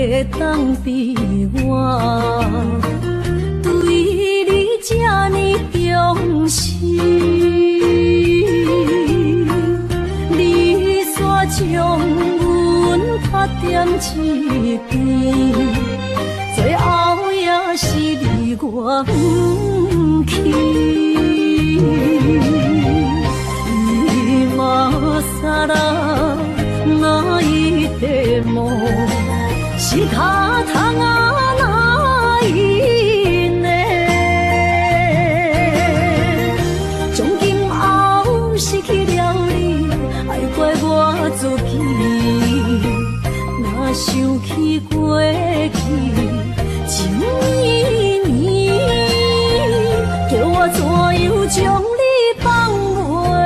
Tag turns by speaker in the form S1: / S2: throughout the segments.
S1: 会当比我对你这呢重视，你煞将阮拍点一边，最后也是你我不去。今ら泣いても仕方がないね。从今后失去了你，爱怪我自己。若想起过去情绵绵，叫我怎样将你放袂？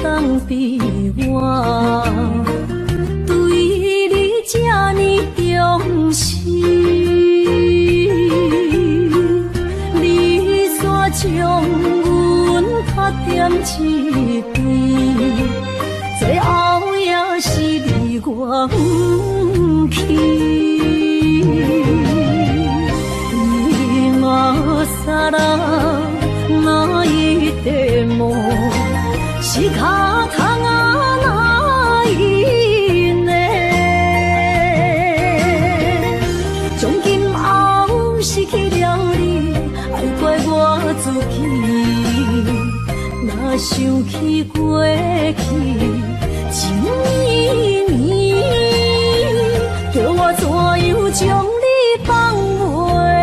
S1: 当比我对你这呢重视，你煞将阮拍点一边，最后也是你我不去。今ら泣いても仕方がないね。从今后失去了你，爱怪我自己。若想起过去情绵绵，叫我怎样将你放袂？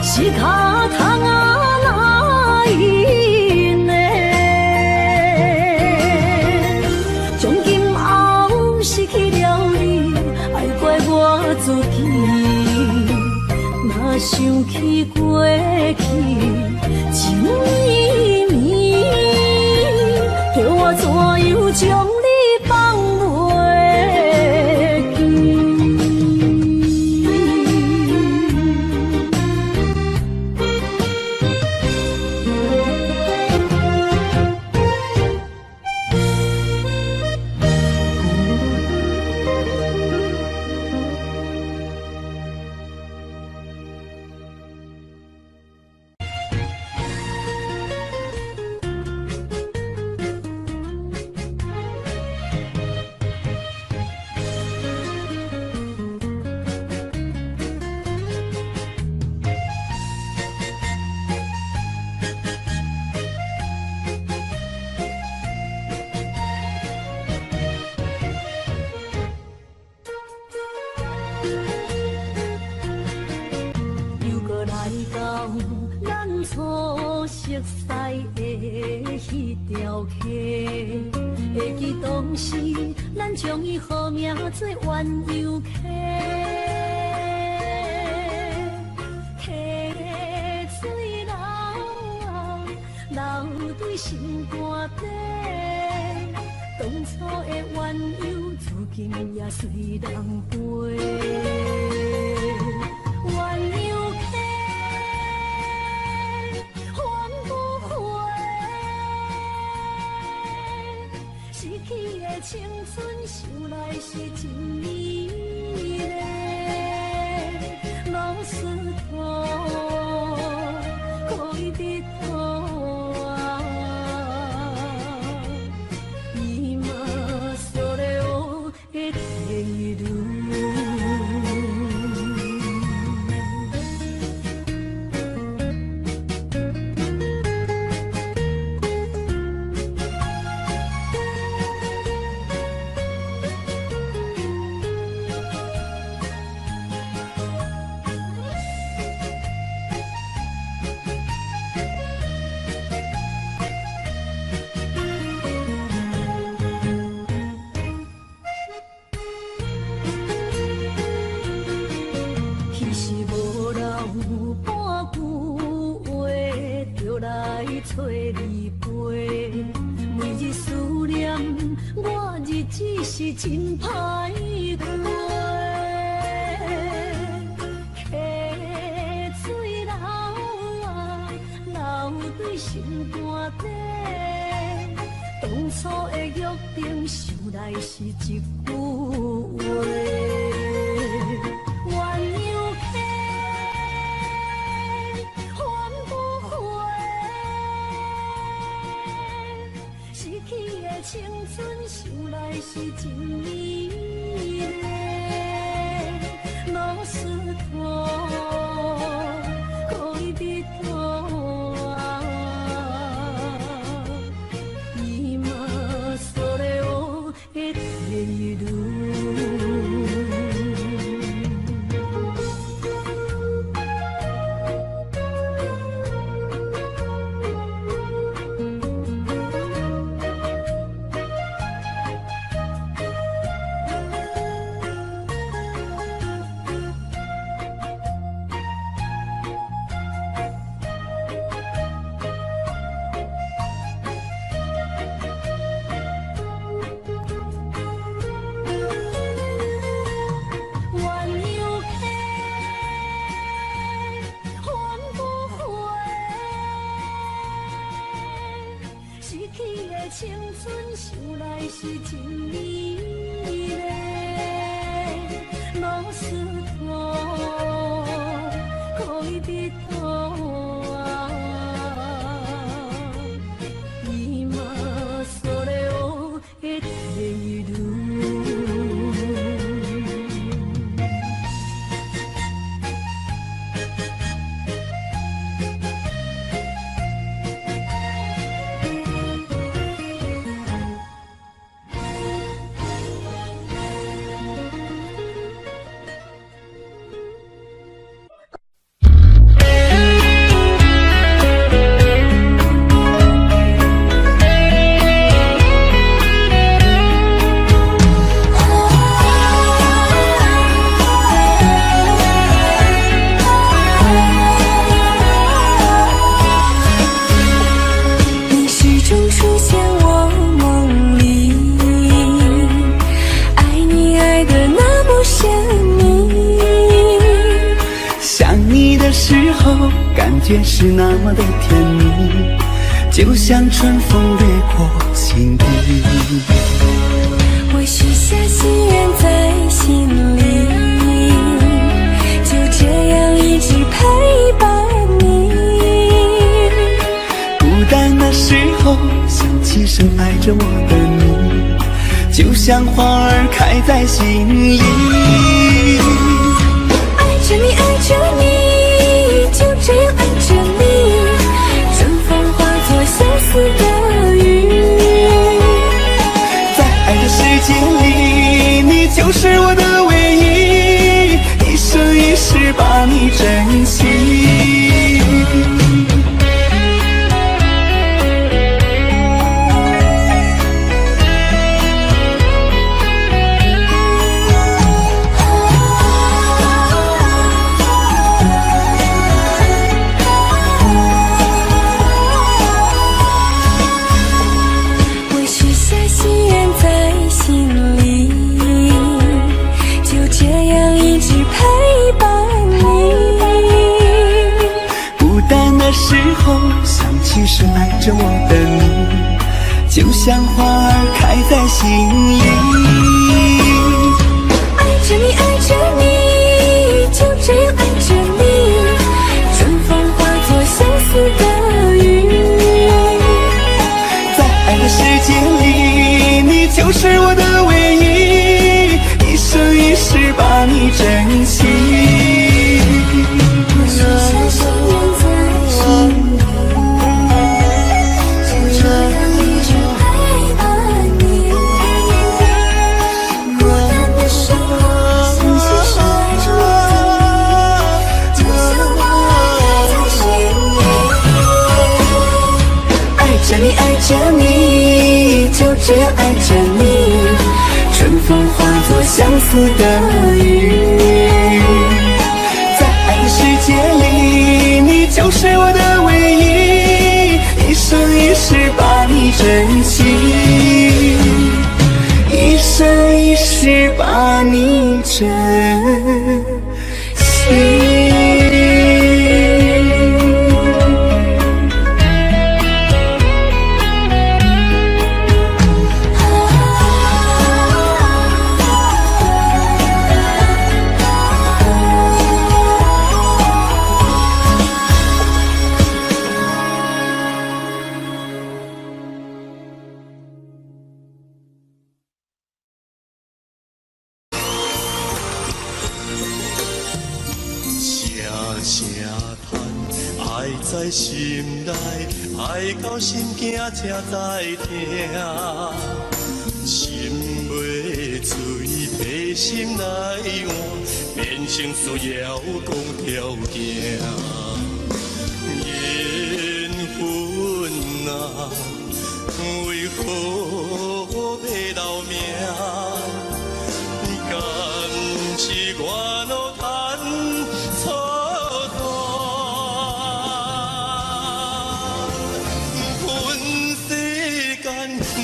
S1: 仕方がないね。从今后失去了你，爱怪我自己。若想起过去情绵绵，叫我怎样将你放袂？初熟悉的迄条溪，会记当时咱将伊号名做鸳鸯溪。溪水流对心肝底，当初的鸳鸯，如今也随人飞。青春想来是真美丽，老师徒，可以的途啊，找你陪，每日思念，我日子是真歹过。溪水流啊，流对心肝底。当初的约定，想来是一句话。青春想来是真美丽，老师徒可以比拖啊，伊嘛所了我的退路。青春想来是真美丽，老师徒可以比拖啊，伊嘛所了我的退路。
S2: 感觉是那么的甜蜜，就像春风掠过心底。
S3: 我许下心愿在心里，就这样一直陪伴你。
S2: 孤单的时候，想起深爱着我的你，就像花儿开在心里。
S3: 爱着你，爱着你，就这样爱着你，春风化作相思的雨。
S2: 在爱的世界里，你就是我的唯一，一生一世把你珍惜。时候想起深爱着我的你，就像花儿开在心里。
S3: 爱着你，爱着你，就这样爱着你，春风化作相思的雨。
S2: 在爱的世界里，你就是我的唯一，一生一世把你珍惜。爱着你，就这样爱着你，春风化作相思的雨。在爱的世界里，你就是我的唯一，一珍惜，一生一世把你珍惜。
S4: 在心内，爱到心惊才知听，心袂碎，被心来换，变成需要讲条件。缘分啊，为何要留名？敢是我脑干错断？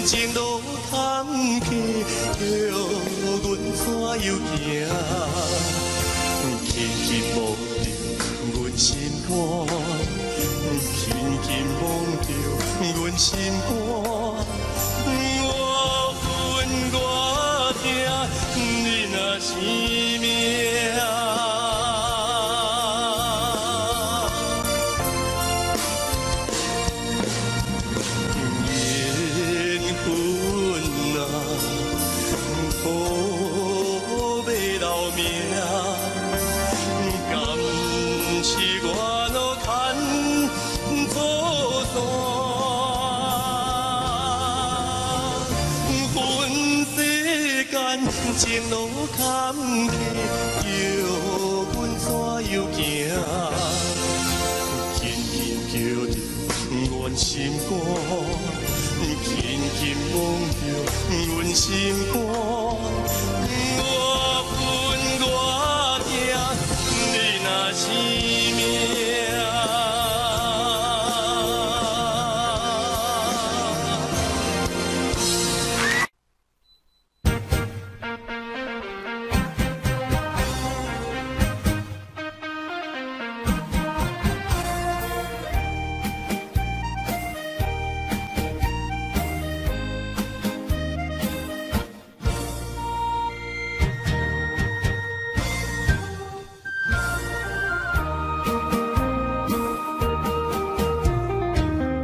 S4: 情路坎坷，叫阮怎又行？轻轻摸着阮心肝，轻轻摸着阮心肝。我恨我疼，你若是命。情路坎坷，叫阮怎又行？轻轻叫着阮心肝，轻轻摸着阮心肝。我恨我疼，你若是命。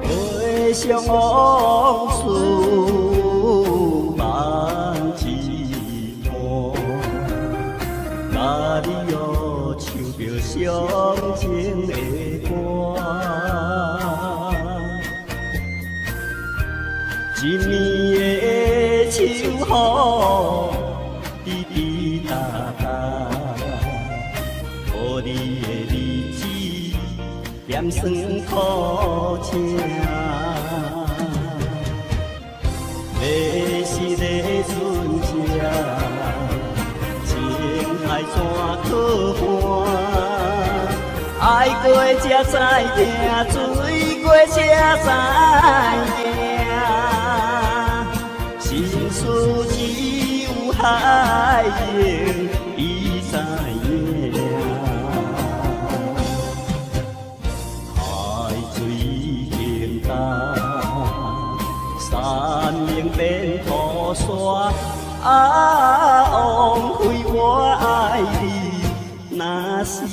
S2: 回想往事万寂寞，哪里又唱着伤情的歌？一年的秋雨滴滴答答，予你的日子咸酸苦情。要是个船只，情爱怎可换？爱过才知影，醉过才知影，心事只有海情伊知影。海水已经干。山明变土沙，枉费我爱你那是命。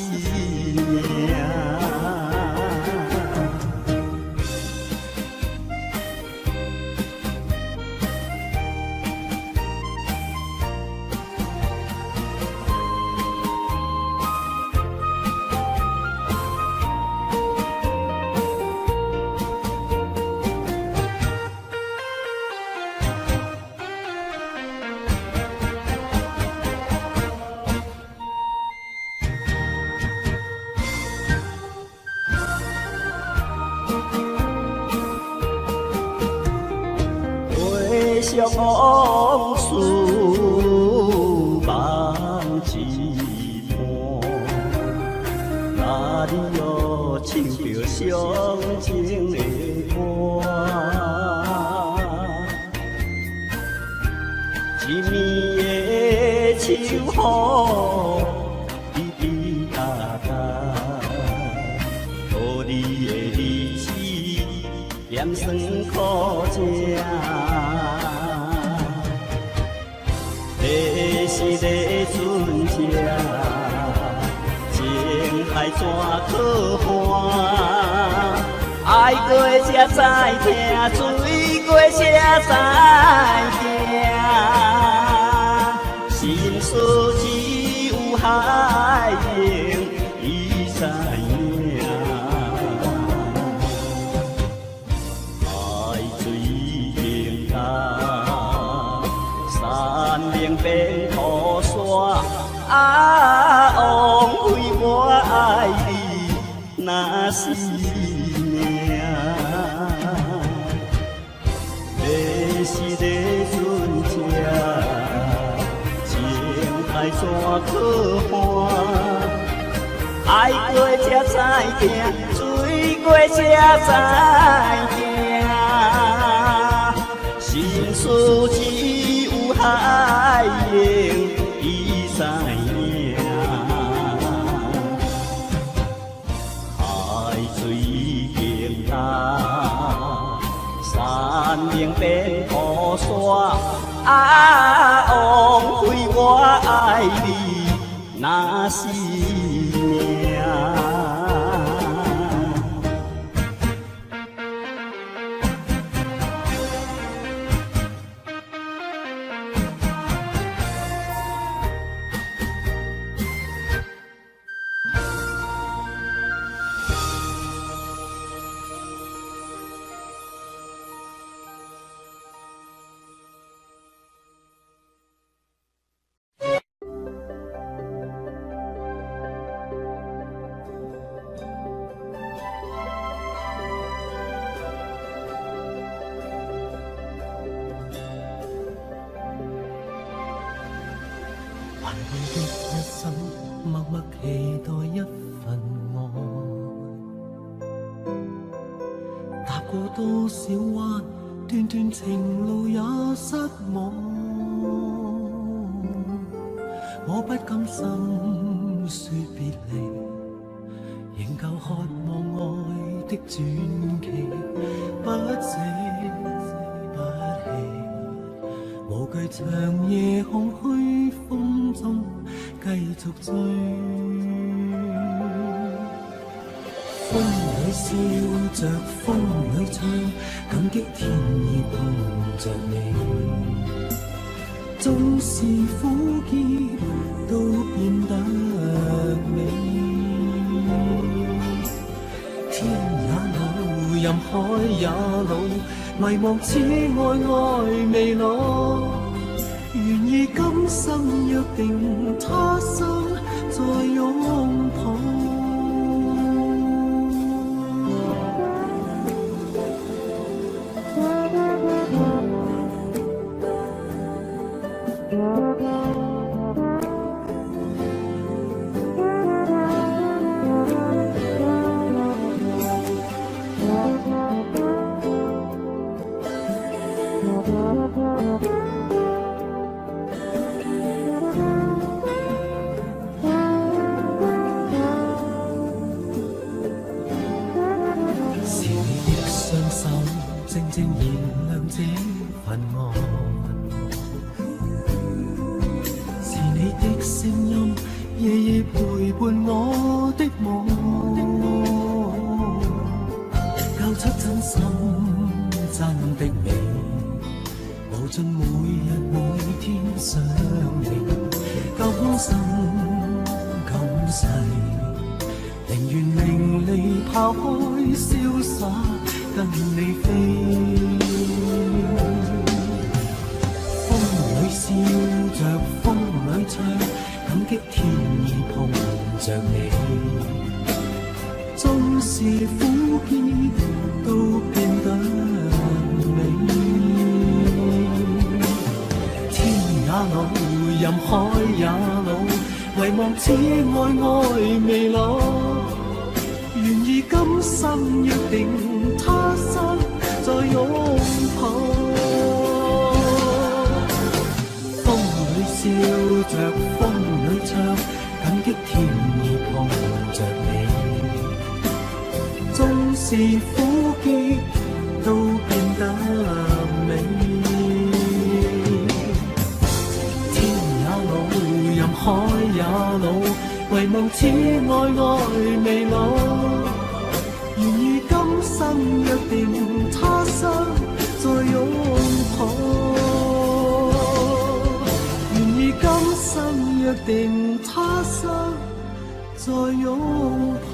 S2: 回想往事万寂寞，哪里又唱着伤情的歌？手好，比比搭搭，互你的日子盐酸苦吃。你是个船只，情海怎可换？爱过才知疼，醉过才知行。心事只有海英伊知影。爱水凝淡，山明变土沙。枉费我爱你，若是命。你是个船只，情海怎可换？爱过才知疼，醉过才知行。心事只有海英伊知影。海水凝淡，山明变土沙。枉费我爱你，若是命。
S5: 还你的一生，默默期待一份爱。踏过多少弯，段段情路也失望。我不甘心说别离，仍旧渴望愛的傳奇，不捨不棄，無懼長夜空虛風中繼續追。風裏笑着，風裏唱，感激天意碰着你。縱是苦澀都變得美。天也老，任海也老，迷惘此愛未老。願意今生約定，他生再擁抱。着風裏唱，感激天意碰着你。縱是苦澀都變得美。天也老，任海也老，唯望此愛愛未老。願與今生約定他生再擁抱，願與今生約定他生再擁抱。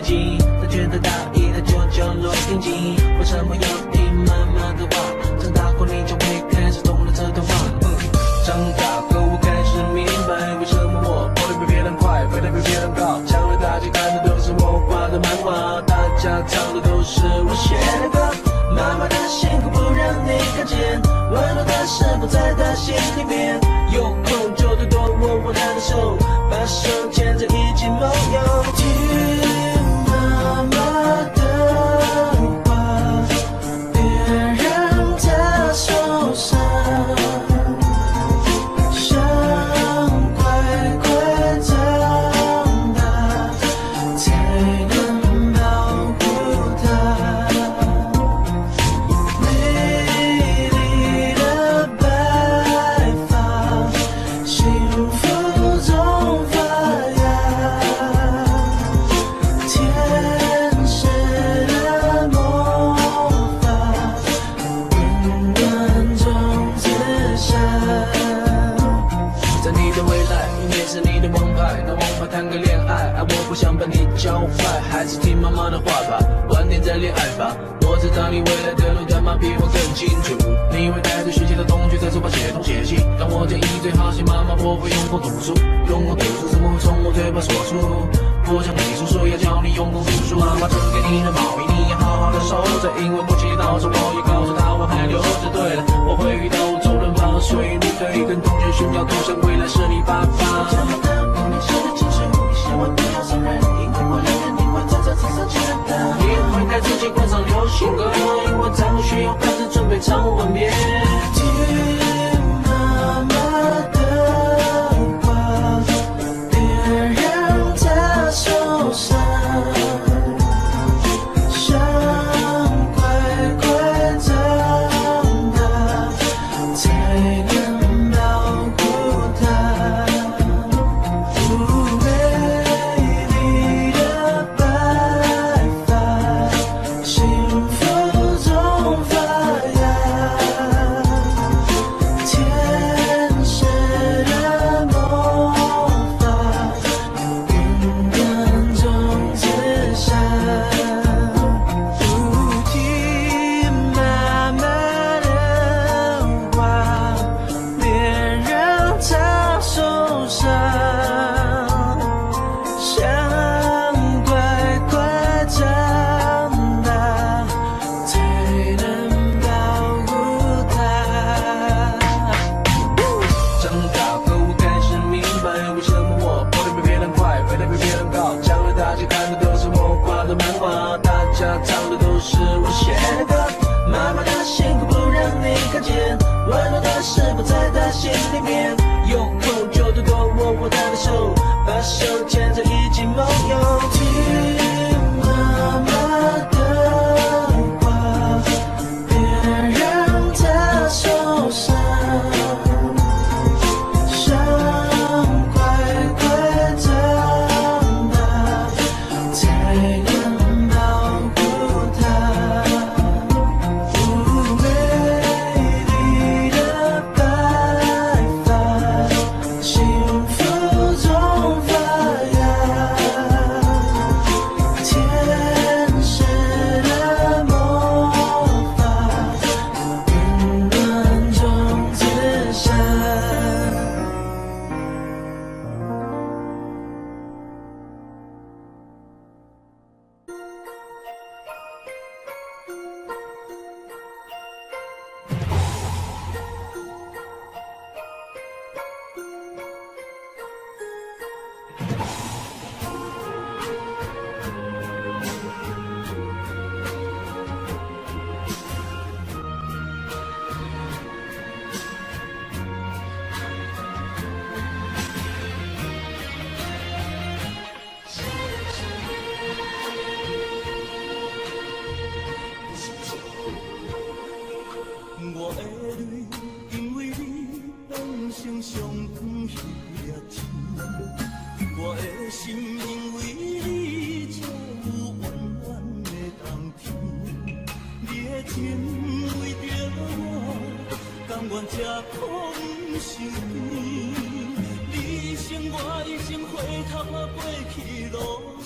S6: 近，他觉得大意，他就叫落定睛。为什么要听妈妈的话？长大后你就会开始懂了这段话。长大后我开始明白，为什么我跑得比别人快，飞得比别人高。将来大家看的都是我画的漫画，大家唱的都是我写的歌。妈妈的辛苦不让你看见，温暖的事不在她心里面。有空就多多握握她的手，把手牵着一起梦游。听妈妈的话，别让她受伤。还是听妈妈的话吧，晚点再恋爱吧。我知道你未来的路，他妈比我更清楚。你会带着学习的同学在书包写东写西，当我建议最好写妈妈，我会用功读书。用功读书怎么会从我嘴巴说出？不像你叔叔要教你用功读书。妈妈赠给你的毛衣，你要好好的收着，因为母亲节时我也告诉她我还留着。对了，我会遇到周润发，所以你可以跟同学炫耀，头像未来是你爸爸。这么的5年生的情书，你千万不要伤人，因为过2年你会在这次上去的。你会带自己灌上流行歌，因为咱们学校开始准备唱吻别。听妈妈的话，别让她受伤。温暖的事不在她心里面，有空就多多握握她的手，把手牵着一起梦游。听妈妈的话，别让她受伤，伤快快长大，才能保护她。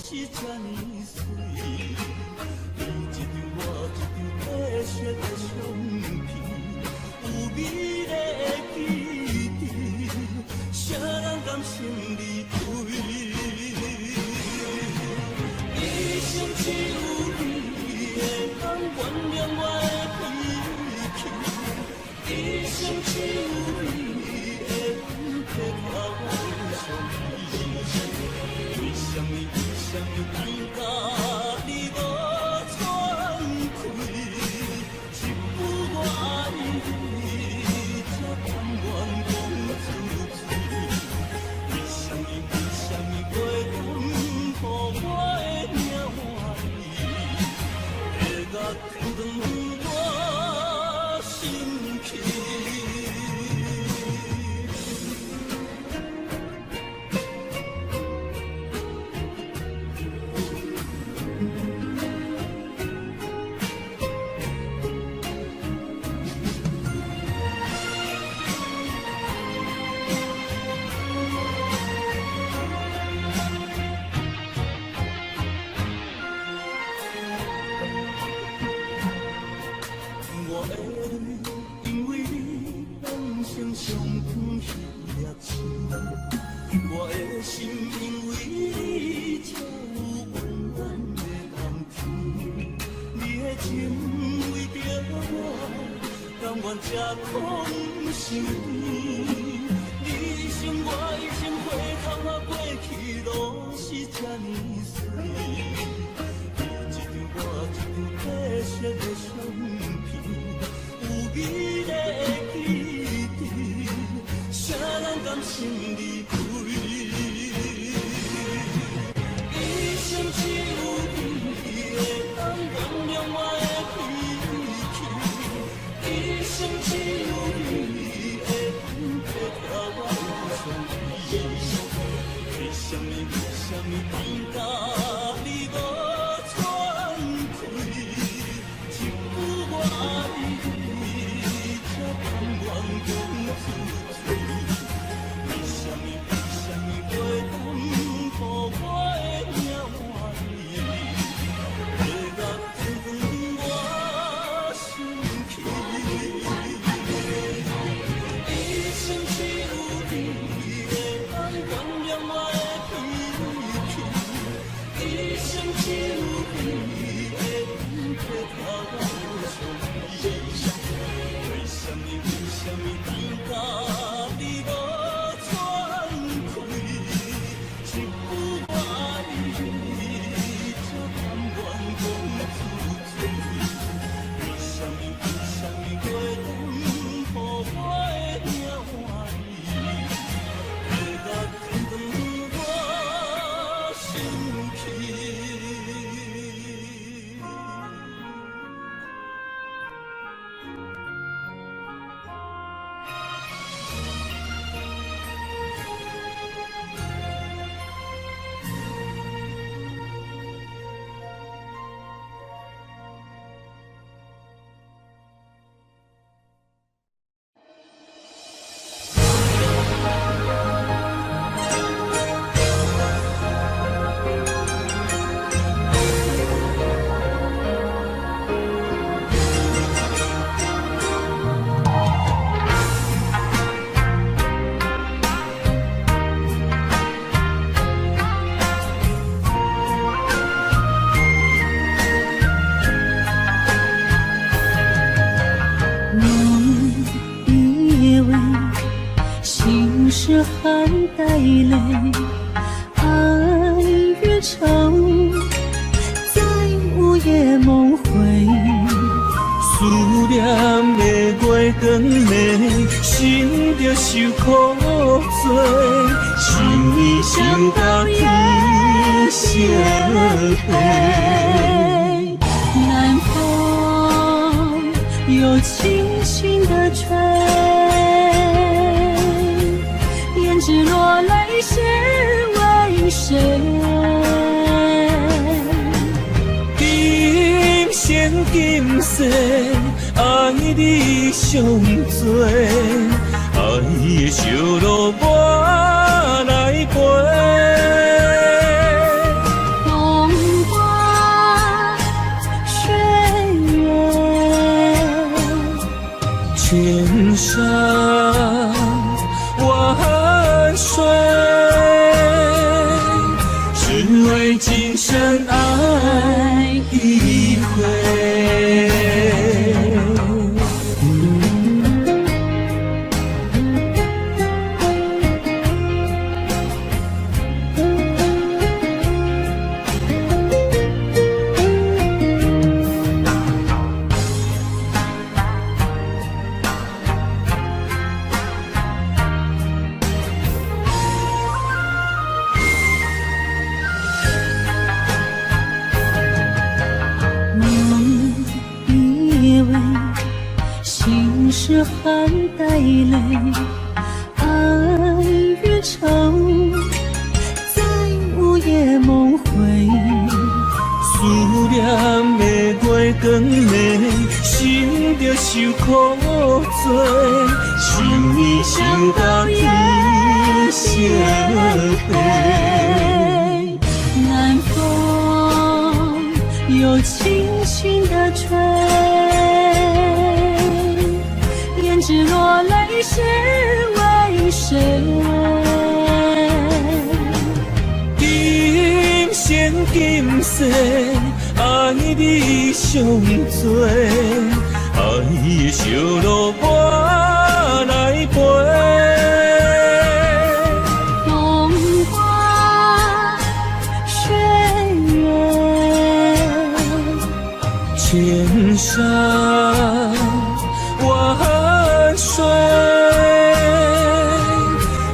S4: 是这呢水，你一张我一张白色的相片，有美丽的记忆，谁人甘心离开？一生只有你会当原谅我的脾气，一生只有你会当撇下我的伤悲。为什么等到你无喘气，一句我爱你才甘愿讲出嘴？为什么袂当予我的命换你，会甲天长我心去？我的心因为你才有温暖的冬天，你的情为着我，甘愿吃苦心甜。你心我一生回头啊，过去路是这呢水，你一张我一张白色的相片，有美丽的记忆，谁人甘心离开？一生只有你会当原谅我的脾气，一生只有你会当撇下我的伤悲。为什么等到你无喘气，一句我爱你才甘愿讲出嘴？为什么袂当予我的命换你，会甲天长我心去？一生只有你会当原谅我的脾气，一生只有你会当撇下我的伤悲。为什么等到你无喘气，一句我爱你才甘愿讲出嘴？为什么袂当予我的命换你，会甲天长我心去？
S1: 是含带泪，爱越长，在午夜梦回。
S5: 思念的月光暝，心着受苦罪，想你想到天色黑。
S1: 南风又轻轻地吹，胭脂落泪是为谁？
S5: 今生今世爱你上多，爱的小路我来陪。生爱一回。
S1: 是含带泪，爱与愁在午夜梦回。
S5: 思念的月光暝，心着受苦做，想你想到天色黑。
S1: 南风又轻轻地吹，胭脂落泪是为谁？
S5: 今生今世，爱你上多，爱的小路我来陪。
S1: 风花雪月，
S5: 千山万水，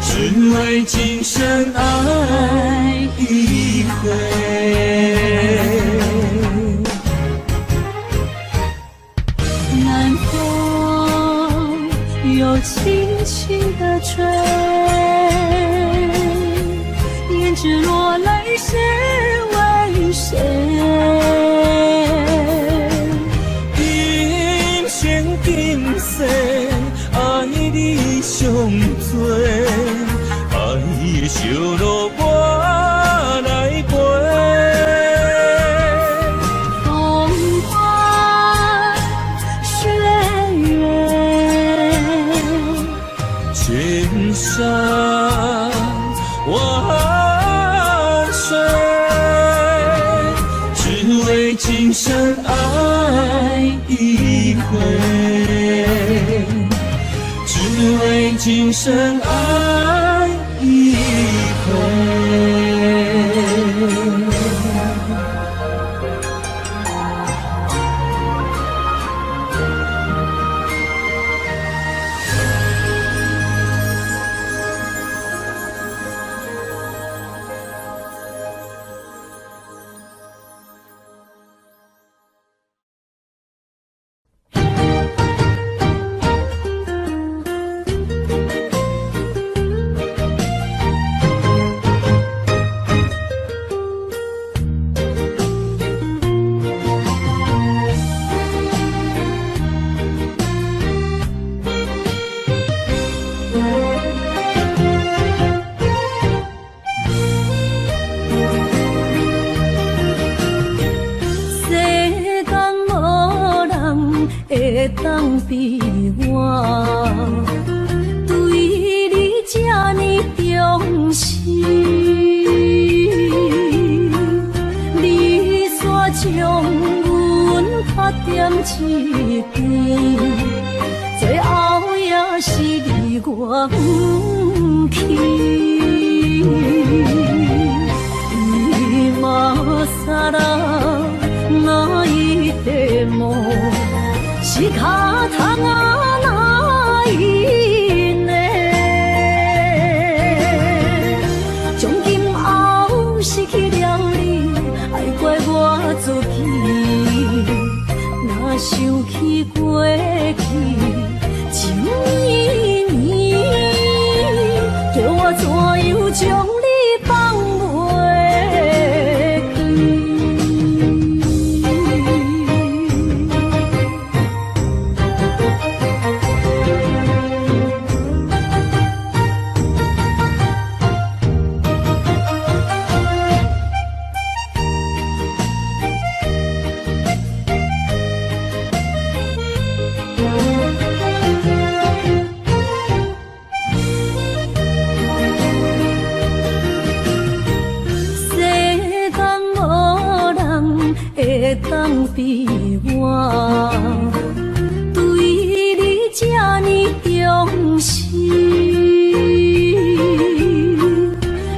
S5: 只为今生爱一回。
S1: 南风又轻轻地吹，胭脂落泪是为谁？
S5: 今生今世，爱你上多，爱的小路我来陪。
S1: 风花雪月，
S5: 千山万水，只为今生爱一回，只为今生爱一回。
S1: 会当比我对你这呢重视，你煞将阮拍点一边，最后也是你我不去。今さ泣いても仕方がないね。从今后失去了你，爱怪我自己。若想起过去，情绵绵，叫我怎样将你放袂记？当比我对你这呢重视？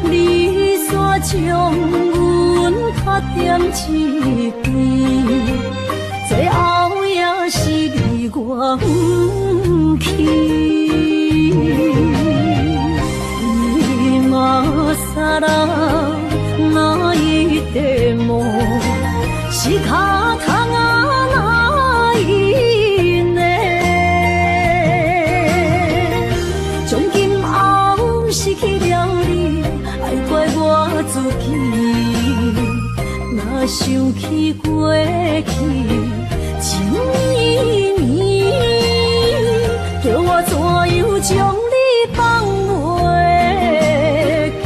S1: 你煞将阮较点一边，最后也是离我远去。今さら哪一点梦？是脚痛啊，哪一呢？从今后失去了你，爱怪我自己。若想起过去情绵绵，叫我怎样将你放袂记？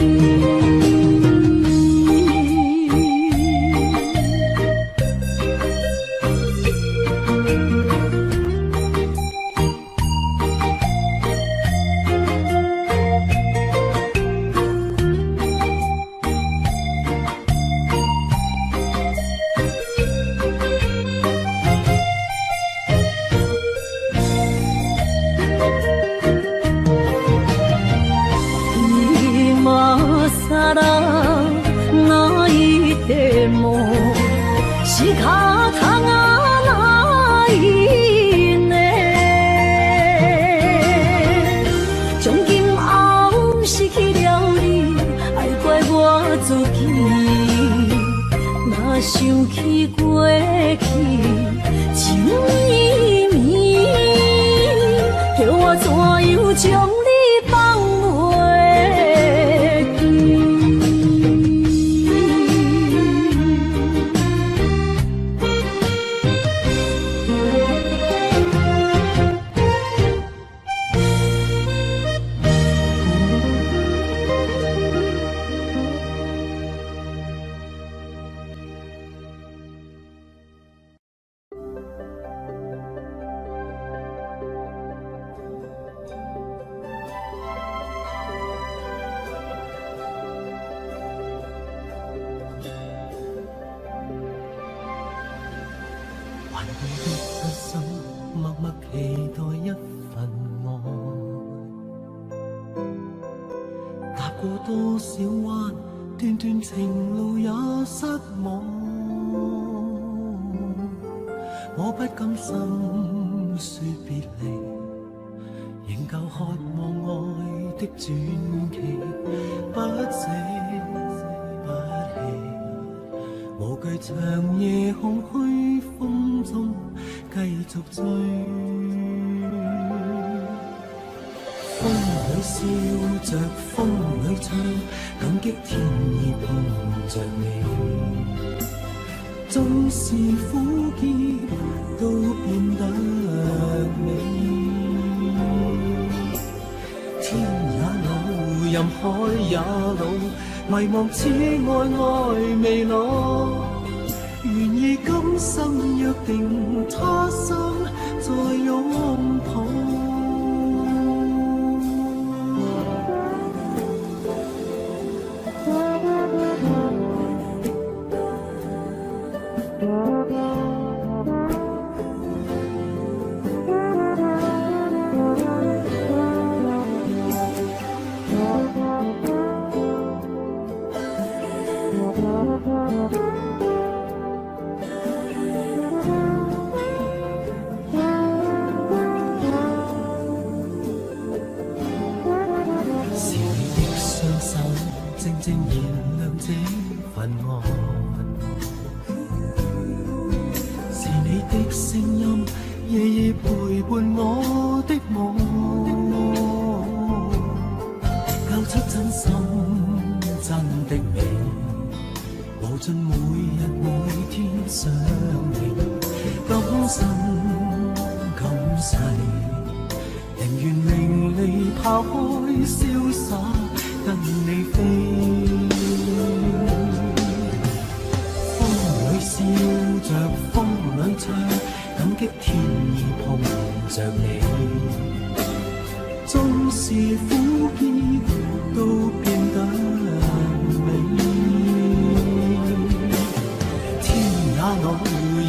S1: さら泣いても仕方がないね。从今后失去了你，爱怪我自己。若想起过去情绵绵，叫我怎样将你放袂记？
S5: 還記得一生默默期待一份愛，踏過多少彎，段段情路也失望。我不甘心說別離，仍舊渴望愛的傳奇，不捨不棄，無懼長夜空虛風中繼續追。風裏笑着，風裏唱，感激天意碰着你。縱是苦澀都變得美。天也老，任海也老，迷惘此愛未老。願意今生約定，他生再擁抱。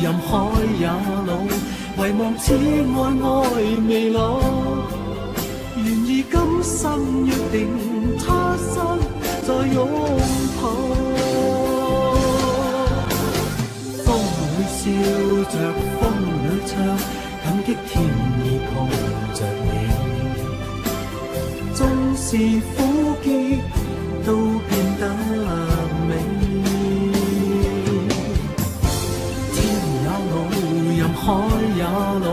S5: 任海也老，唯望此爱爱未老。愿意今生约定，他生再拥抱。风里笑着，风里唱，感激天意抱着你。纵是苦涩，都變得美。天也老，任海也老，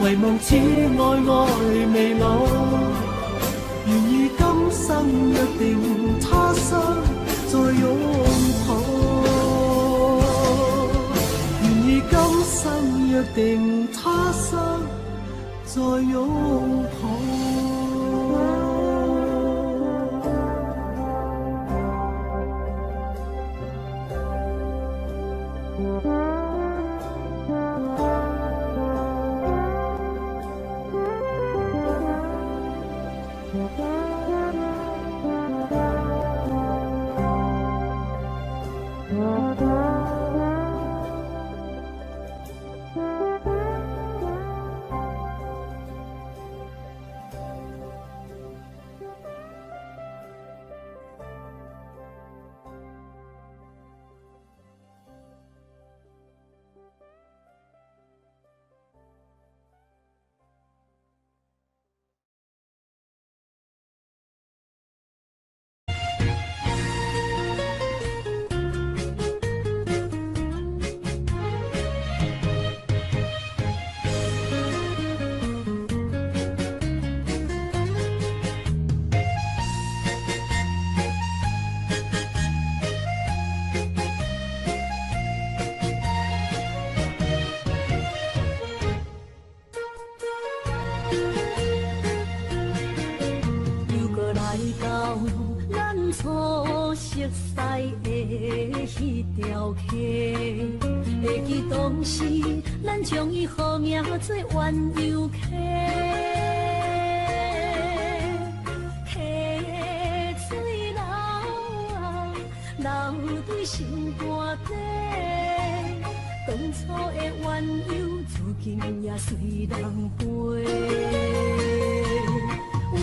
S5: 唯望此愛愛未老。願意今生約定，他生再擁抱。願意今生約定，他生再擁抱。
S1: 会记当时，咱将伊号名做冤游客，溪水流啊，流对心肝底。当初的冤游，至今也随人陪。冤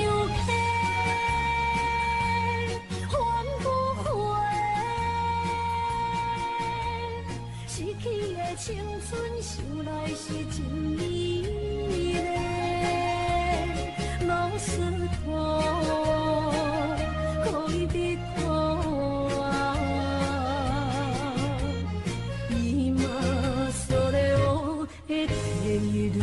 S1: 游客。青春想来是真美丽，老师徒可以别看，伊嘛所了的地路。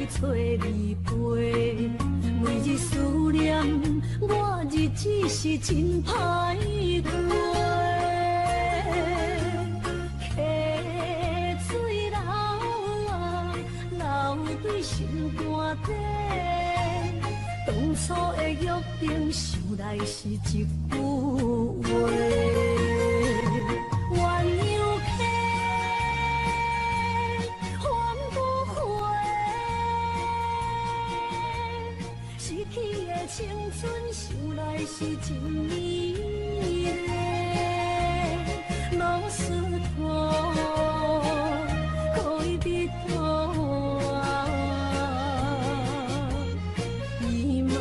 S1: 找你陪，每日思念，我日子是真歹过。溪水流啊，流对心肝底。当初的约定，想来是一句话。青春想来是真美丽，老师徒可以别看，伊嘛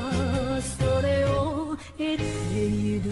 S1: 所了的地路。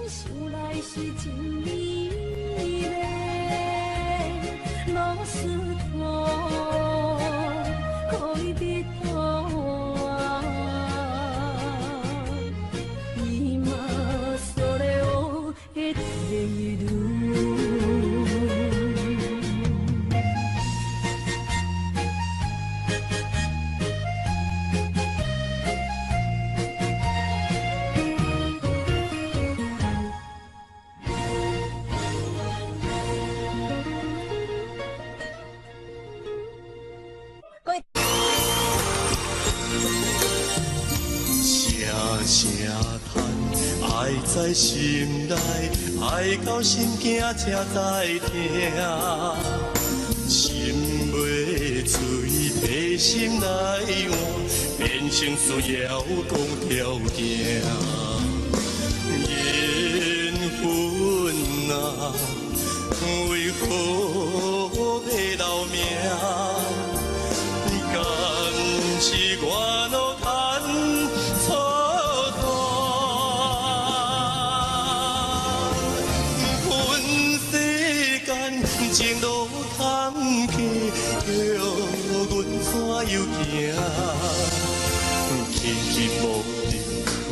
S1: 想来是真美丽，露丝拖，可伊别拖啊，伊嘛所了的地路。
S4: 声声叹，爱在心内，爱到心惊才知听。心袂碎，悲心来换，变成需要讲条件。缘分啊，为何要留名？敢是我路牵错线？阮世间情路坎坷，叫阮怎又行？轻轻摸着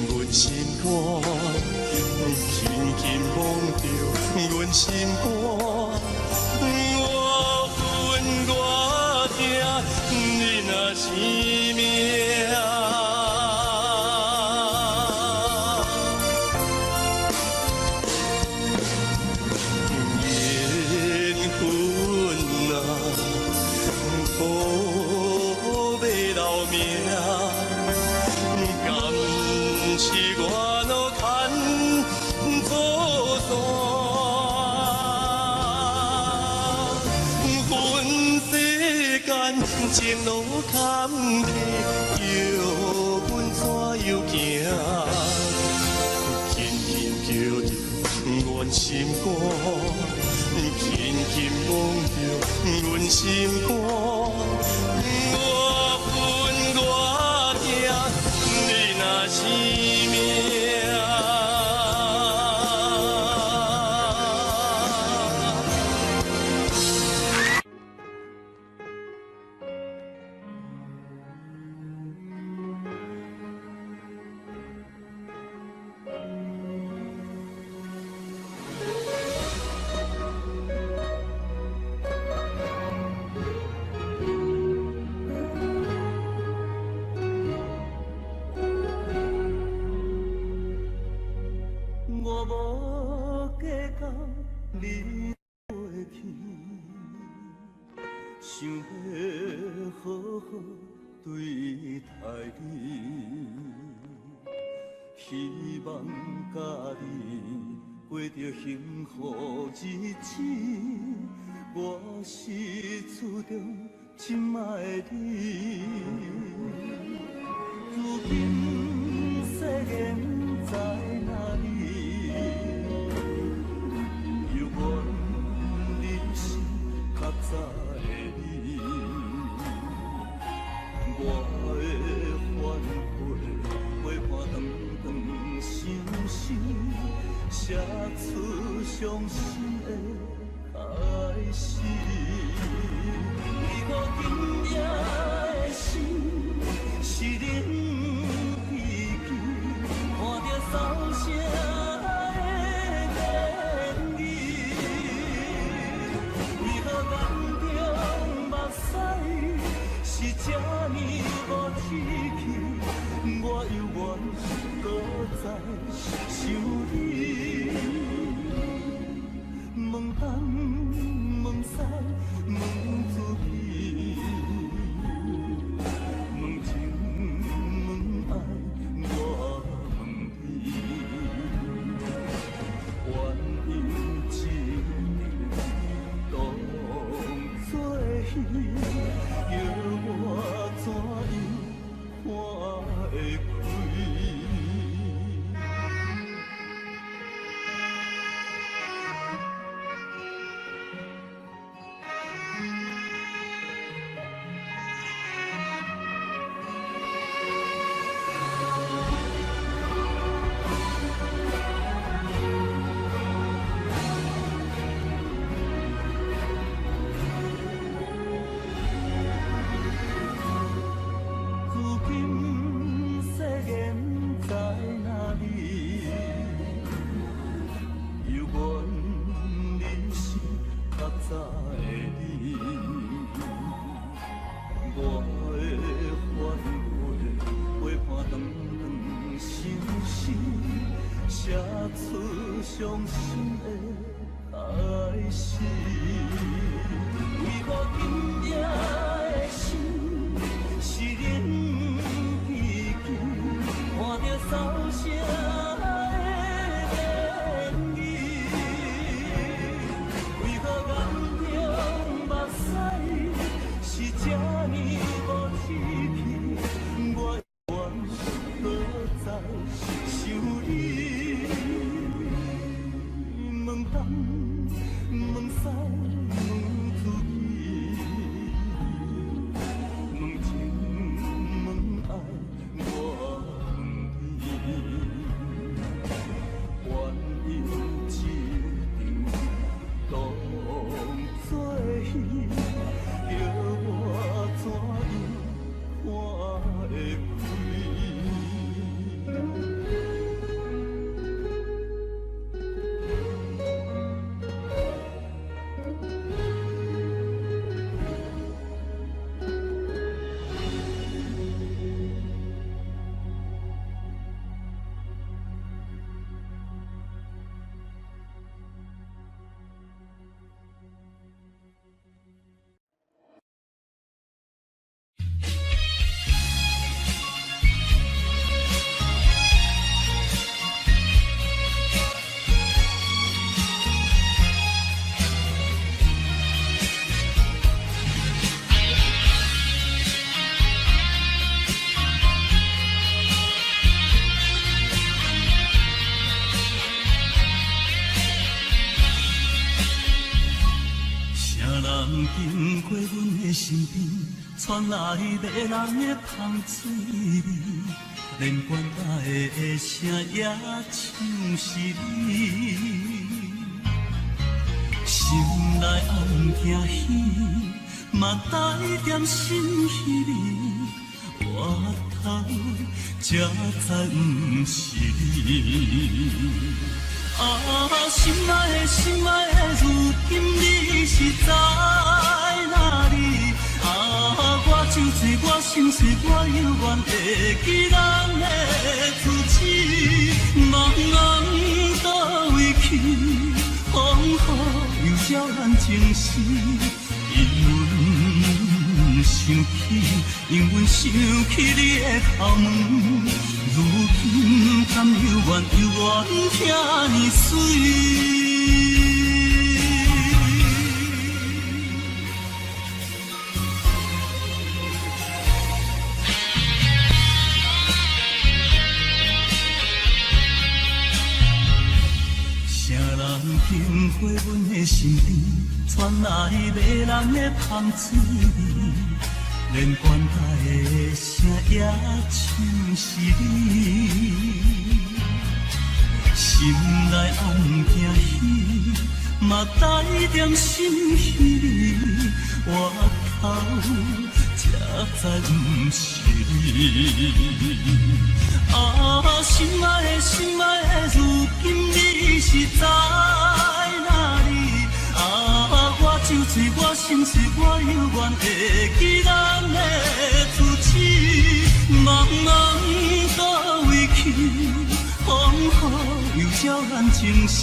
S4: 阮心肝，轻轻摸着阮心肝。我恨我疼，你若是命。情路坎坷，叫阮怎又行？轻轻叫着阮心肝，轻轻摸着阮心肝。我恨我疼，你若是命。想要好好对待你，希望甲你过着幸福日子。我是厝中亲爱的你，如今世间在哪里？犹原你是较早。我的反悔，陪伴长长相思，写出伤心的开始。为何今夜的心是恁记起，看着扫声的言语，为何眼中目屎？是这呢无志气，我犹原搁在想你。问东问西问自己，问情问爱我问你。
S5: 出伤心的开始。为何今夜的心是恁记记，看着扫射的言语，为何眼中目屎是这呢无志气，我愿搁再想你，问东问西问出去，问情问爱我问你，原因一定当作戏，叫我怎样看会开？啥人经过阮的身边，传来迷人的香水味，连管家的声也像是你。心内暗惊喜，嘛带点心稀微，我头才知不是你。心爱的，如今你是在哪里？我酒醉，我心碎，我犹原会记咱的初次。茫茫倒位去，风雨又照咱情丝。因阮想起你的头毛，如今敢犹原听你水。啥人经过阮的身边，传来迷人的香水味，连管家的声也像是你。心内暗惊喜，嘛带点心稀微，我头才知不是你。心爱的，如今你是在哪里？我酒醉，我心碎，我犹原会记咱的初次。茫茫倒位去，风雨又照咱情丝。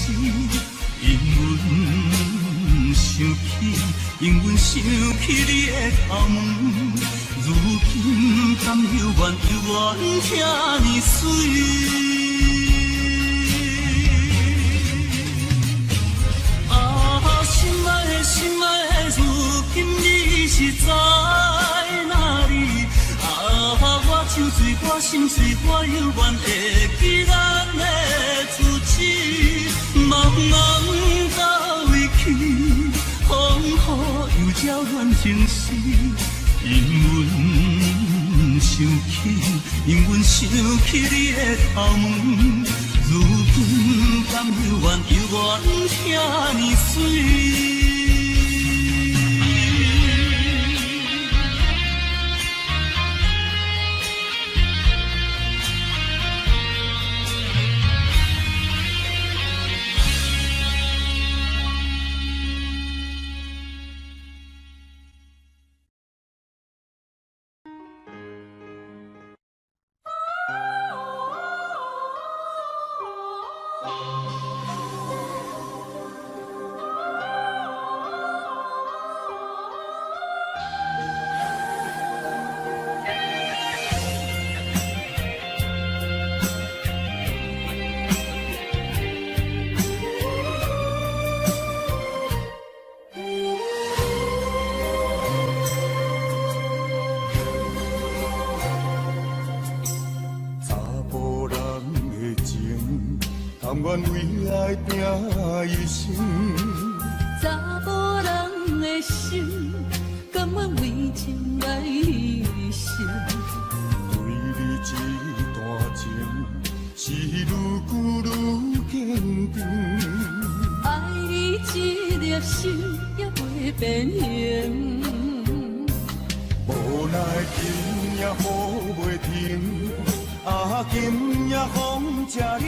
S5: 因阮想起你的头毛，如今敢犹原听你水。心爱的，如今你是在哪里？我酒醉，我心碎，我犹原会记咱的初次。茫茫倒位去，风雨又照咱情丝。因阮想起你的头毛，如今敢犹原听你水。
S4: 甘愿为爱拼一生。
S1: 查某人的心，甘愿为情来牺牲。
S4: 对你这段情，是愈久愈坚定。
S1: 爱你这粒心也袂变形。
S4: 无奈今夜雨袂停，今夜风正冷，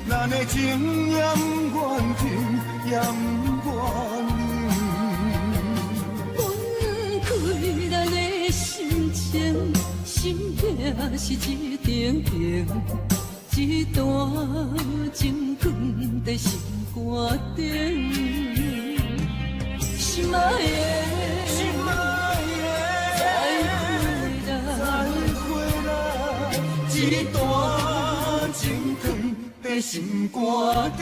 S4: 咱的情也不愿停，也不愿冷。
S1: 分开咱的心情，心痛是一定定，一段情放在心肝顶。心爱的，
S4: 心爱的，再会啦，一段情放在心肝顶。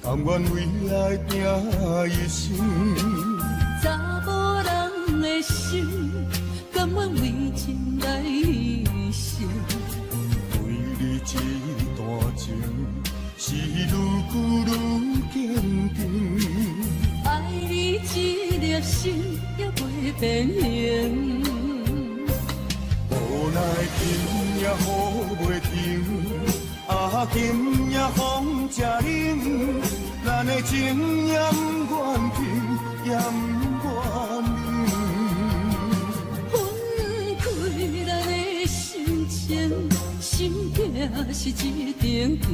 S4: 甘愿为爱拼一生，
S1: 查某人的心，甘愿为情来牺牲。
S4: 对你这段情，是愈久愈坚定。
S1: 爱你这粒心也袂变形。
S4: 无奈今夜雨袂停，今夜风正冷。咱的情也不愿停，也不愿冷。
S1: 分开咱的心情，心痛是一定定，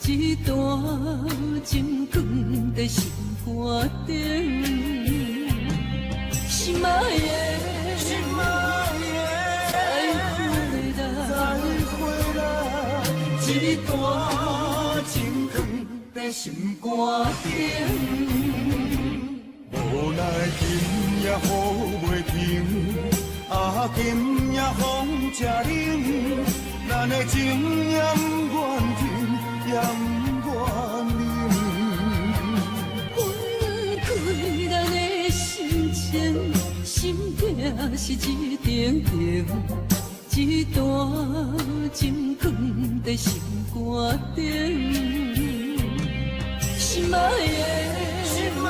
S1: 一段情放在心肝顶。心爱的，
S4: 心爱的，再会啦，一段情放在心肝顶。无奈今夜雨袂停，今夜风正冷，咱的情也不愿停，也不愿冷。
S1: 分开咱的心情，心痛是一定定，一段情放在心肝顶。心爱的，
S4: 心爱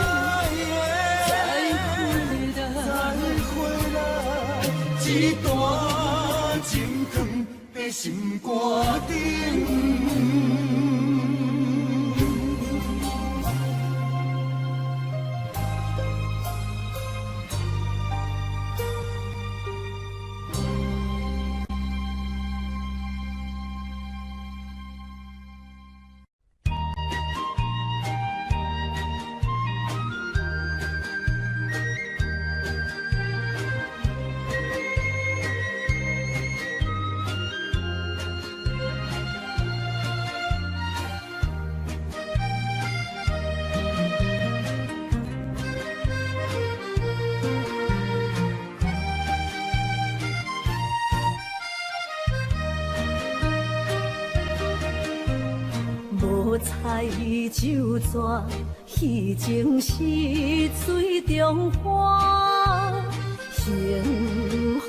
S4: 的，再会啦，一段情放在心肝顶。
S1: 彩酒泉，戏情是水中花，幸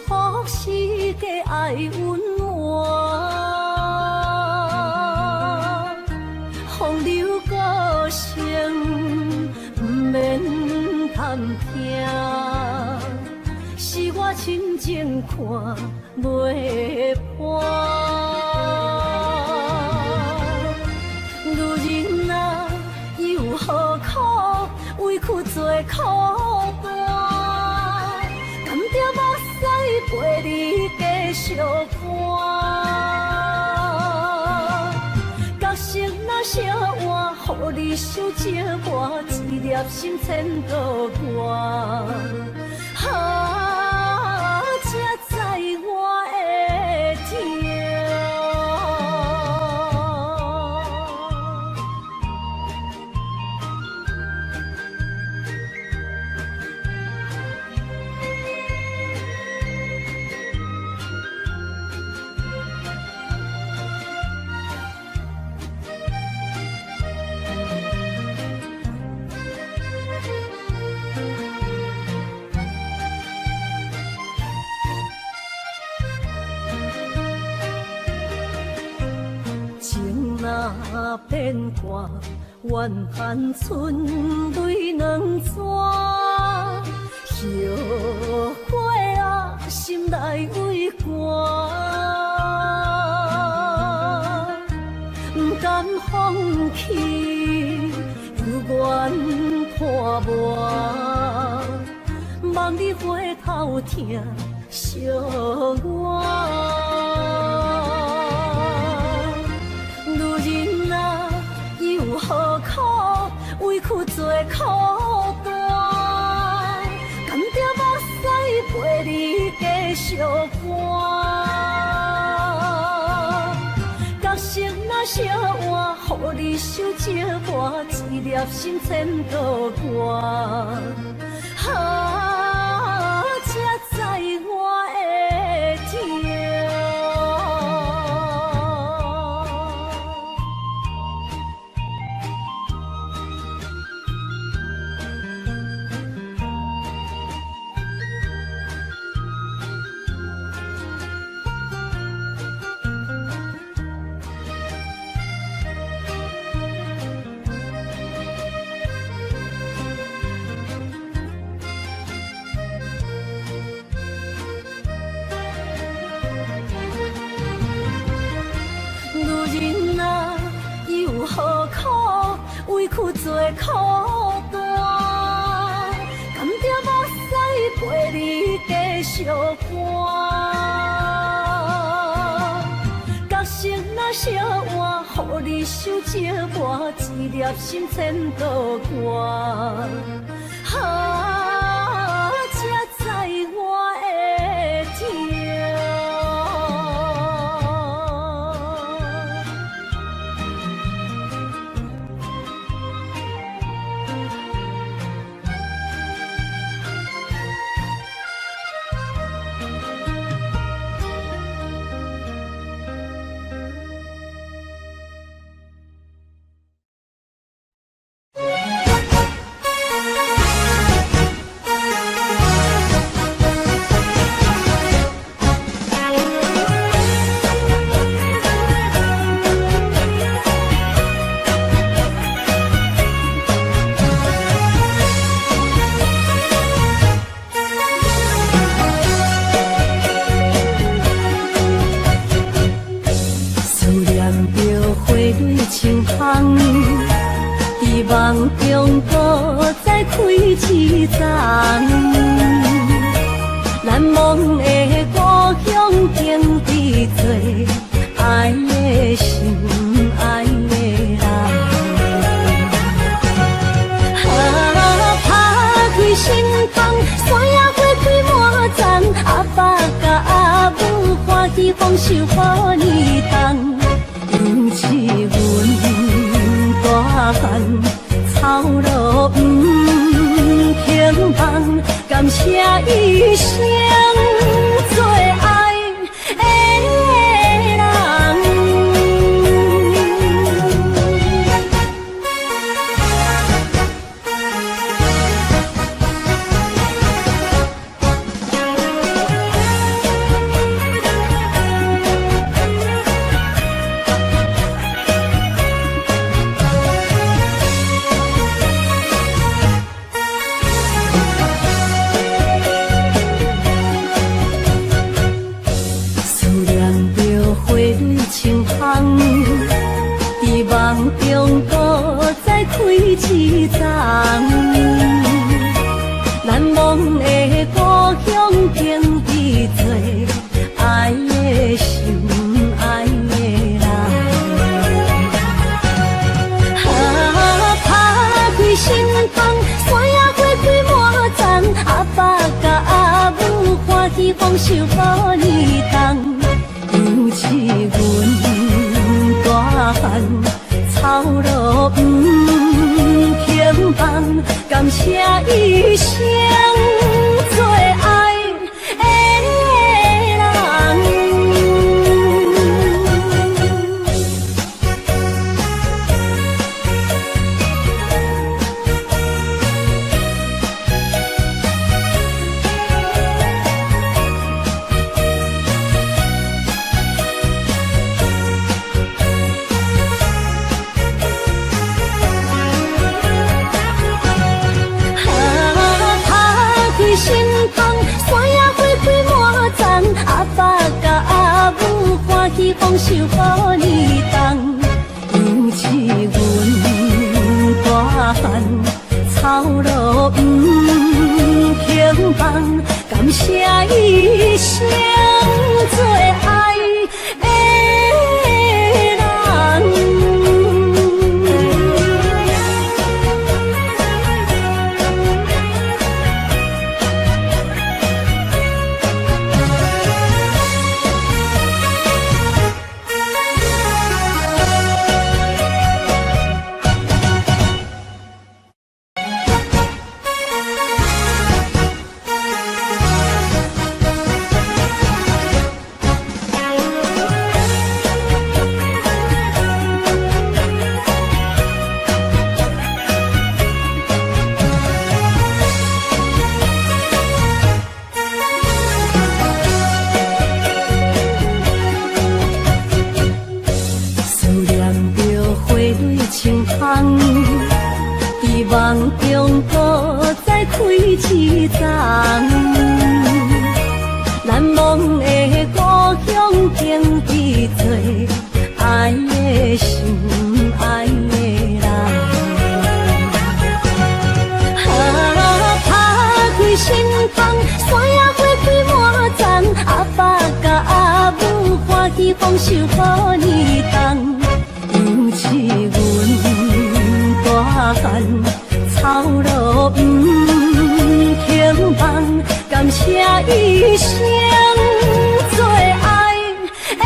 S1: 福是家爱温暖。风流歌声不免叹听，是我亲情看袂破。何苦委屈做苦伴？甘着目屎陪你继续寒。角色若写换，予你想这我一粒心千个外。才知我的痛。变卦，怨恨春泪两逝。后悔啊，心内为寒，不甘放弃，有缘破磨，望你回头听惜我。女人啊，有何苦，委屈做苦担。甘蔗目屎陪你继续寒，角色若烧换，予你受折磨，一粒心千多外。才知我的痛。委屈做苦担，甘蔗目屎陪你继续寒。角色若烧换，予你受折磨，一粒心千多外。才知我的痛。梦中搁再开一丛，难忘的故乡经历做爱的心，爱的人。打开心房，山野花开满丛，阿爸甲阿母欢喜丰收予年冬，因一阮大汉。草路不轻放，感谢一生做爱的人。梦中搁再开一丛，难忘的故乡经历做爱的心，爱的人。打开心房，山野花开满丛，阿爸甲阿母欢喜丰收予年冬，因一阮大汉。草路不轻放，感谢一生做爱的人。受予你当，尤是阮大汉草路不轻放，感谢一生做爱的人。梦中搁再开一丛，难忘的故乡经历做爱的心，爱的人。打开心房，山野花开满丛，阿爸甲阿母欢喜丰收予你当，尤是阮大汉。草路不轻放，感谢一生做爱的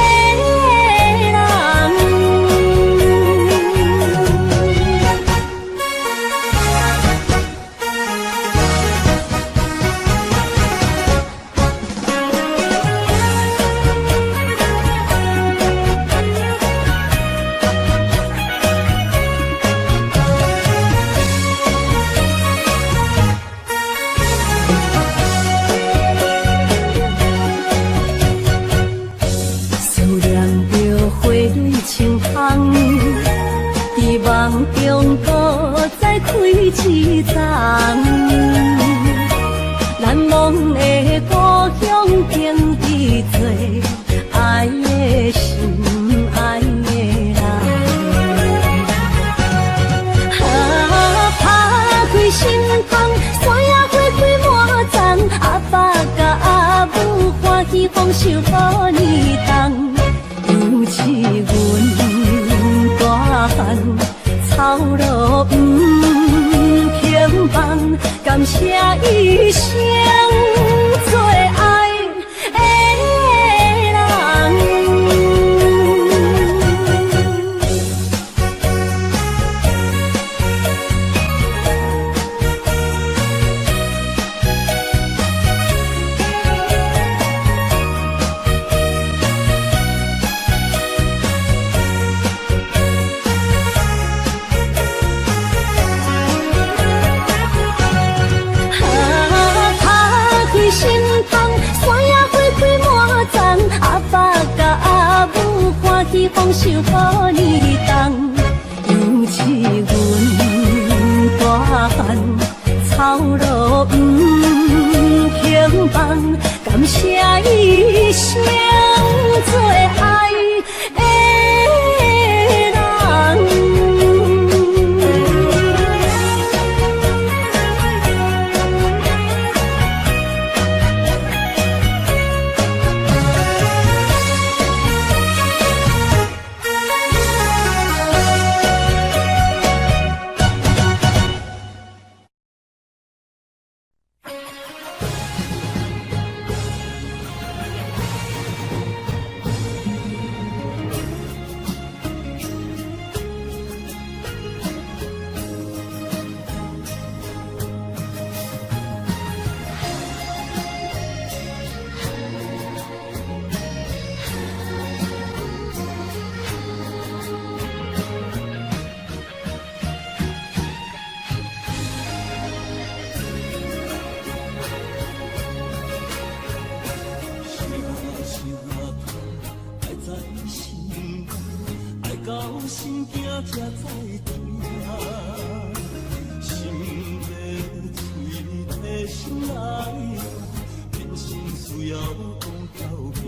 S1: 人。梦中搁再开一丛，难忘的故乡经历做爱的心，爱的人。打开心房，山野花开满丛，阿爸甲阿母欢喜丰收予你当，尤是阮大汉。草路不轻放，感谢一生做爱的人。心房，山野花开满丛，阿爸甲阿母欢喜丰收予你当，尤是阮大汉草路不轻放，感谢一生做爱的人。心惊才知痛，心要嘴提心来，变心需要讲条命。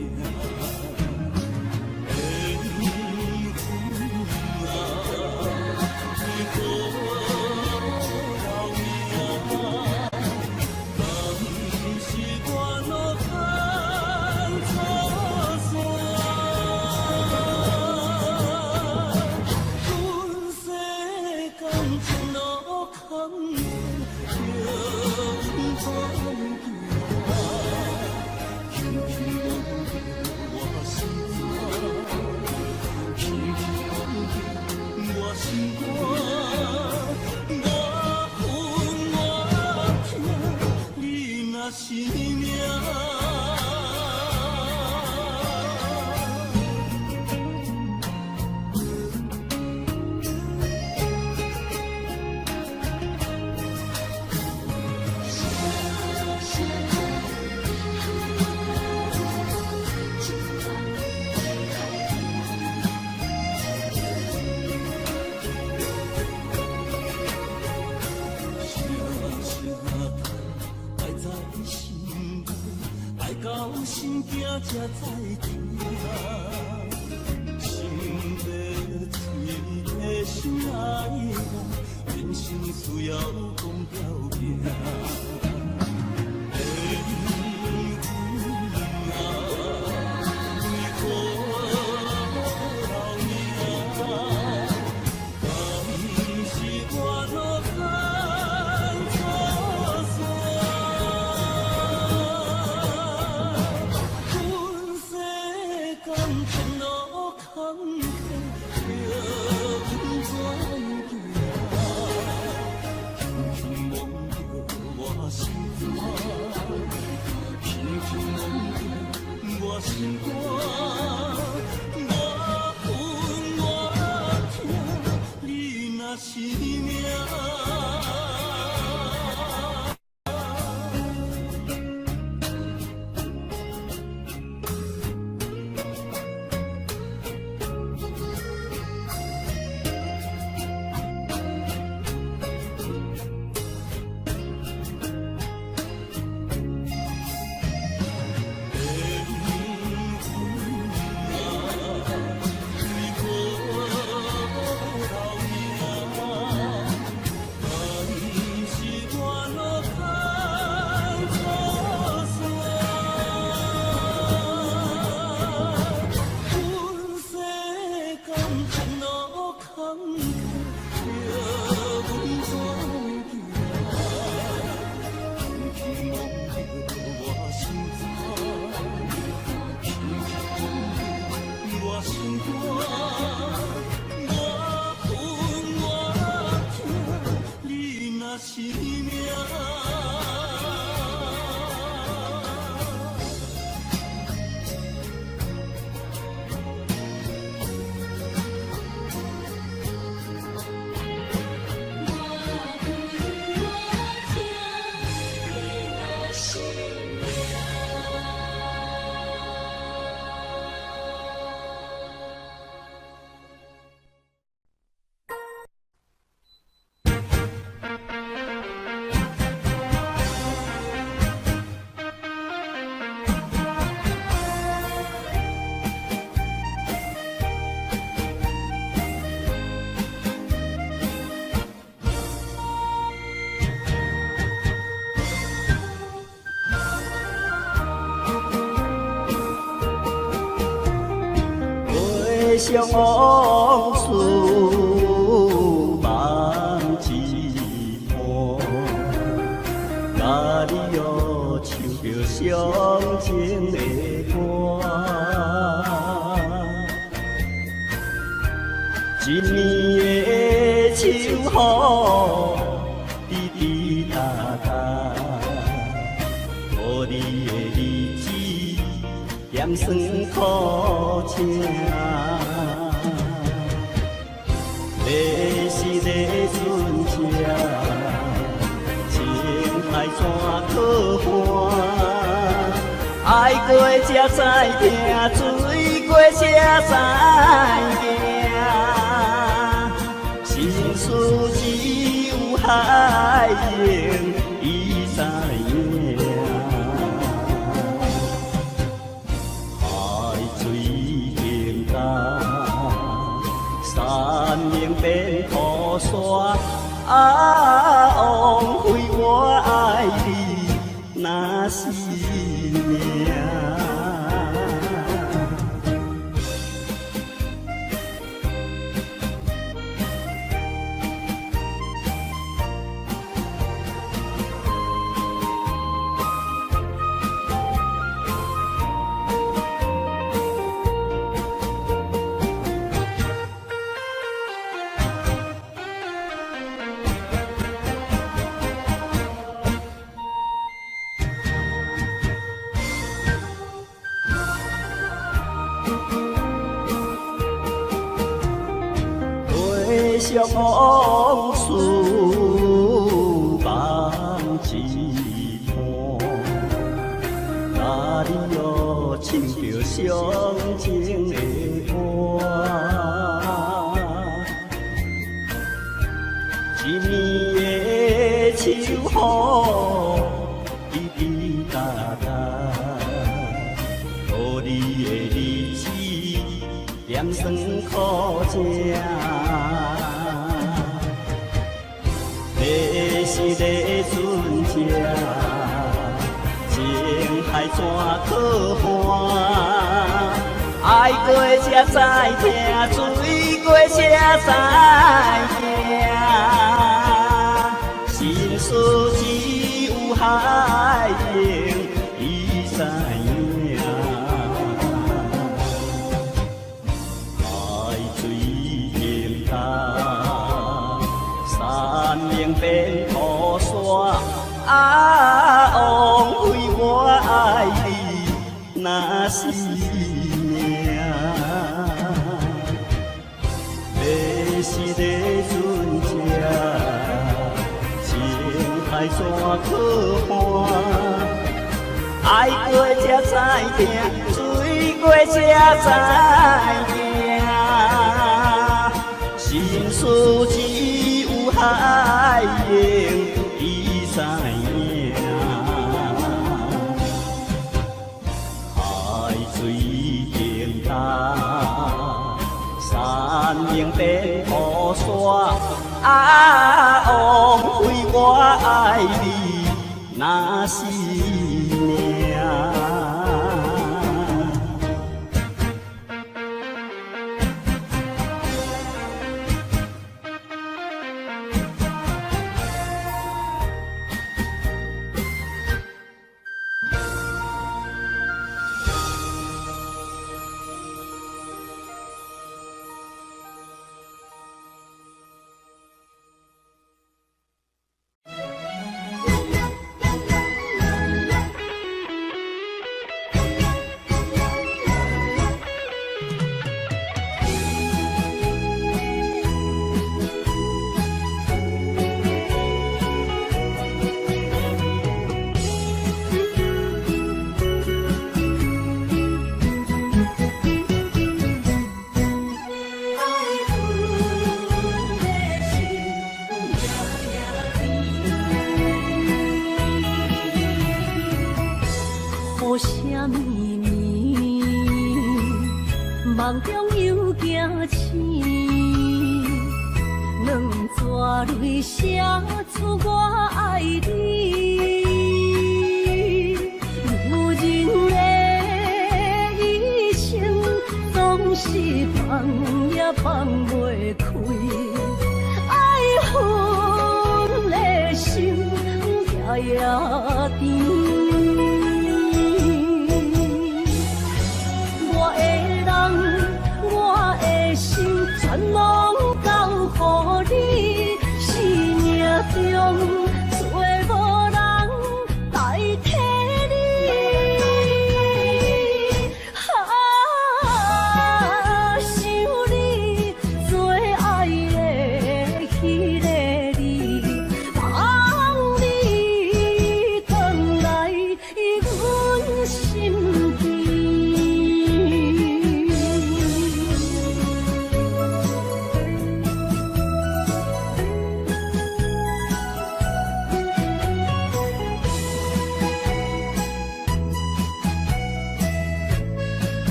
S5: 才知听，心要醉的心爱我，人生需要讲条件。心肝，我恨我痛，你若是命。
S2: 相往事望一半，甲你哟唱着伤情的歌，一年的秋雨滴滴答答，予你的日子咸酸苦情。你是个船车，情海怎可伴？爱过才知听，醉过才知行。心事只有海英伊知影。海水凝干。山明变土沙，枉费我爱你那是命。相往事望一半，哪里哟唱着伤情的歌，一年的秋雨滴滴答答，予你酸苦吃。你是个船车，情海怎可换？爱过才知听，醉过才知行。心事只有海情，伊知影。海水淹干，山岭变土沙。啊，枉费我爱你那是命。你是个船车，情海怎可换？爱过才知听，醉过才知行。心事只有海凝，伊知影。海水淹干，山岭变土沙。啊，枉费我爱你那是命。
S1: 雨啥绵绵，梦中又惊醒，两撮泪写出我爱你。女人的一生总是放也放袂开，爱恨的心夜夜甜。全拢交乎你，生命中最无人代替你。想你最爱的迄个你，当你回来阮心间。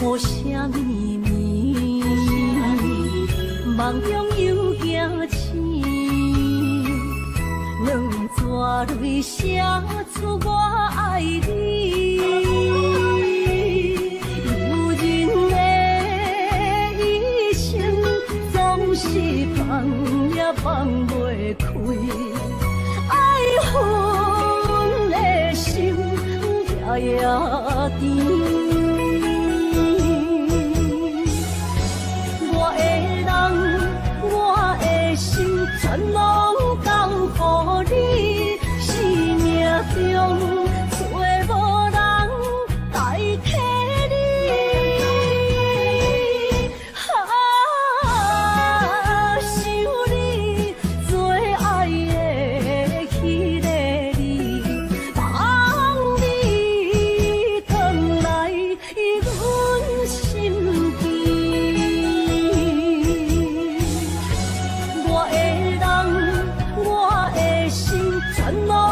S1: 雨啥绵绵，梦中又惊醒，两撮泪写出我爱你。女人的一生总是放也放袂开，爱恨的心夜夜甜。全拢交乎你，生命中最无人代替你。想你最爱的迄个你，当你回来残梦。